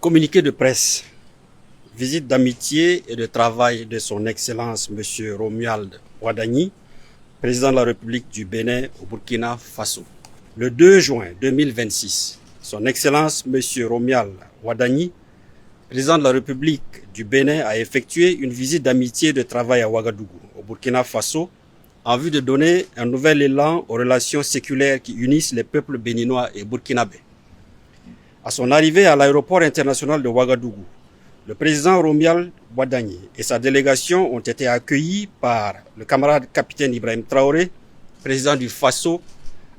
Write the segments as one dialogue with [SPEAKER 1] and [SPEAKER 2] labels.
[SPEAKER 1] Communiqué de presse. Visite d'amitié et de travail de son Excellence M. Romuald Wadagni, président de la République du Bénin au Burkina Faso. Le 2 juin 2026, son Excellence M. Romuald Wadagni, président de la République du Bénin, a effectué une visite d'amitié et de travail à Ouagadougou, au Burkina Faso, en vue de donner un nouvel élan aux relations séculaires qui unissent les peuples béninois et burkinabés. À son arrivée à l'aéroport international de Ouagadougou, le président Romuald Wadagni et sa délégation ont été accueillis par le camarade capitaine Ibrahim Traoré, président du Faso,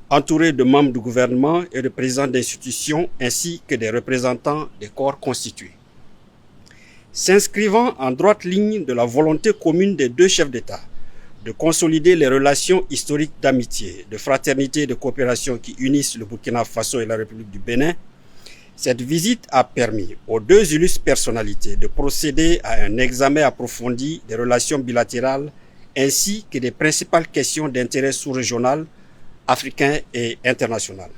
[SPEAKER 1] entouré de membres du gouvernement et de présidents d'institutions ainsi que des représentants des corps constitués. S'inscrivant en droite ligne de la volonté commune des deux chefs d'État de consolider les relations historiques d'amitié, de fraternité et de coopération qui unissent le Burkina Faso et la République du Bénin, cette visite a permis aux deux illustres personnalités de procéder à un examen approfondi des relations bilatérales ainsi que des principales questions d'intérêt sous-régional, africain et international.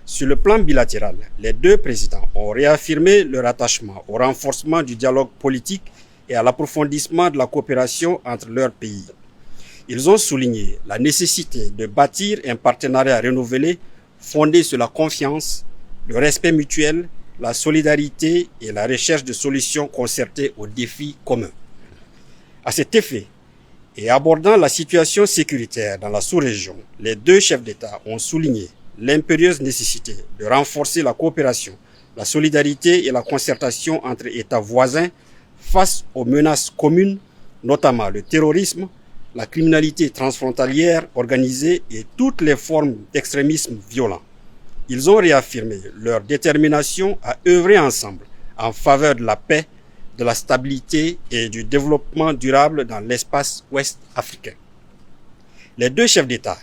[SPEAKER 1] Sur le plan bilatéral, les deux présidents ont réaffirmé leur attachement au renforcement du dialogue politique et à l'approfondissement de la coopération entre leurs pays. Ils ont souligné la nécessité de bâtir un partenariat renouvelé fondé sur la confiance, le respect mutuel, la solidarité et la recherche de solutions concertées aux défis communs. À cet effet, et abordant la situation sécuritaire dans la sous-région, les deux chefs d'État ont souligné l'impérieuse nécessité de renforcer la coopération, la solidarité et la concertation entre États voisins face aux menaces communes, notamment le terrorisme, la criminalité transfrontalière organisée et toutes les formes d'extrémisme violent. Ils ont réaffirmé leur détermination à œuvrer ensemble en faveur de la paix, de la stabilité et du développement durable dans l'espace ouest africain. Les deux chefs d'État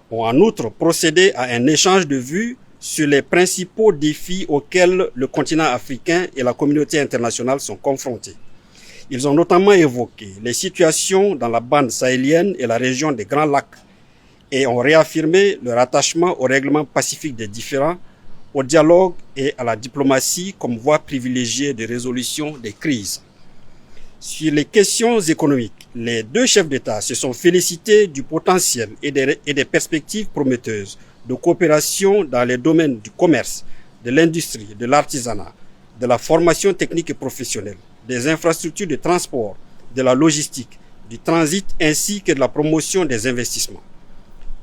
[SPEAKER 1] ont en outre procédé à un échange de vues sur les principaux défis auxquels le continent africain et la communauté internationale sont confrontés. Ils ont notamment évoqué les situations dans la bande sahélienne et la région des Grands Lacs, et ont réaffirmé leur attachement au règlement pacifique des différends, au dialogue et à la diplomatie comme voie privilégiée de résolution des crises. Sur les questions économiques, les deux chefs d'État se sont félicités du potentiel et des perspectives prometteuses de coopération dans les domaines du commerce, de l'industrie, de l'artisanat, de la formation technique et professionnelle, des infrastructures de transport, de la logistique, du transit ainsi que de la promotion des investissements.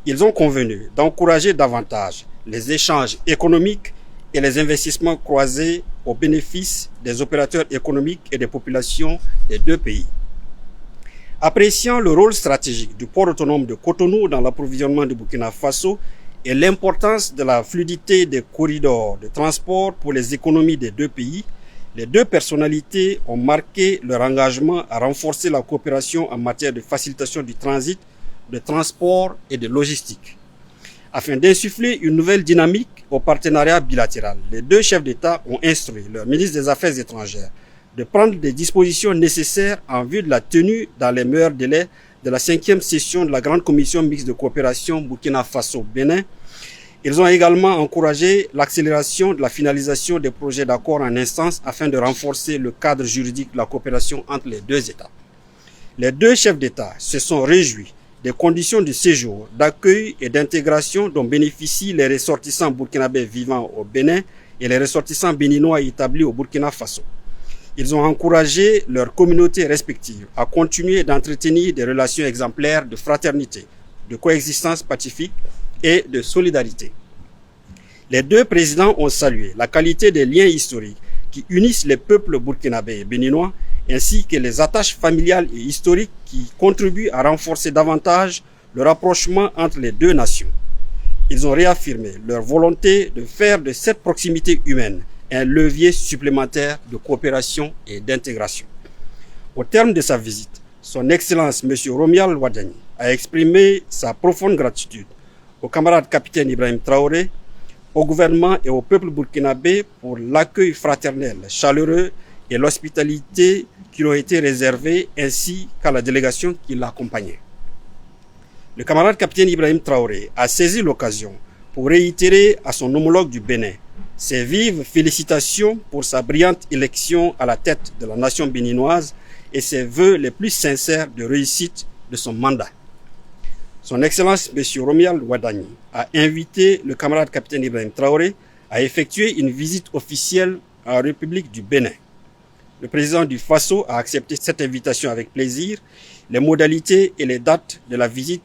[SPEAKER 1] Ils ont convenu d'encourager davantage les échanges économiques et les investissements croisés au bénéfice des opérateurs économiques et des populations des deux pays. Appréciant le rôle stratégique du port autonome de Cotonou dans l'approvisionnement du Burkina Faso et l'importance de la fluidité des corridors de transport pour les économies des deux pays, les deux personnalités ont marqué leur engagement à renforcer la coopération en matière de facilitation du transit, de transport et de logistique. Afin d'insuffler une nouvelle dynamique au partenariat bilatéral, les deux chefs d'État ont instruit leur ministre des Affaires étrangères de prendre des dispositions nécessaires en vue de la tenue dans les meilleurs délais de la 5e session de la Grande Commission mixte de coopération Burkina Faso-Bénin. Ils ont également encouragé l'accélération de la finalisation des projets d'accord en instance afin de renforcer le cadre juridique de la coopération entre les deux États. Les deux chefs d'État se sont réjouis des conditions de séjour, d'accueil et d'intégration dont bénéficient les ressortissants burkinabés vivant au Bénin et les ressortissants béninois établis au Burkina Faso. Ils ont encouragé leurs communautés respectives à continuer d'entretenir des relations exemplaires de fraternité, de coexistence pacifique et de solidarité. Les deux présidents ont salué la qualité des liens historiques qui unissent les peuples burkinabés et béninois ainsi que les attaches familiales et historiques qui contribuent à renforcer davantage le rapprochement entre les deux nations. Ils ont réaffirmé leur volonté de faire de cette proximité humaine un levier supplémentaire de coopération et d'intégration. Au terme de sa visite, son Excellence M. Romuald Wadagni a exprimé sa profonde gratitude au camarade capitaine Ibrahim Traoré, au gouvernement et au peuple burkinabé pour l'accueil fraternel, chaleureux et l'hospitalité qui lui ont été réservés ainsi qu'à la délégation qui l'accompagnait. Le camarade capitaine Ibrahim Traoré a saisi l'occasion pour réitérer à son homologue du Bénin Ses vives félicitations pour sa brillante élection à la tête de la nation béninoise et ses vœux les plus sincères de réussite de son mandat. Son Excellence M. Romuald Wadagni a invité le camarade capitaine Ibrahim Traoré à effectuer une visite officielle en République du Bénin. Le président du Faso a accepté cette invitation avec plaisir, les modalités et les dates de la visite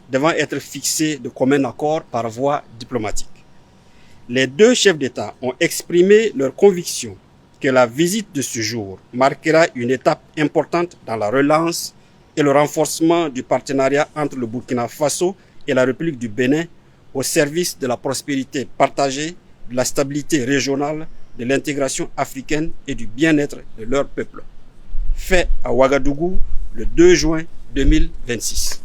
[SPEAKER 1] devant être fixées de commun accord par voie diplomatique. Les deux chefs d'État ont exprimé leur conviction que la visite de ce jour marquera une étape importante dans la relance et le renforcement du partenariat entre le Burkina Faso et la République du Bénin au service de la prospérité partagée, de la stabilité régionale, de l'intégration africaine et du bien-être de leur peuple. Fait à Ouagadougou le 2 juin 2026.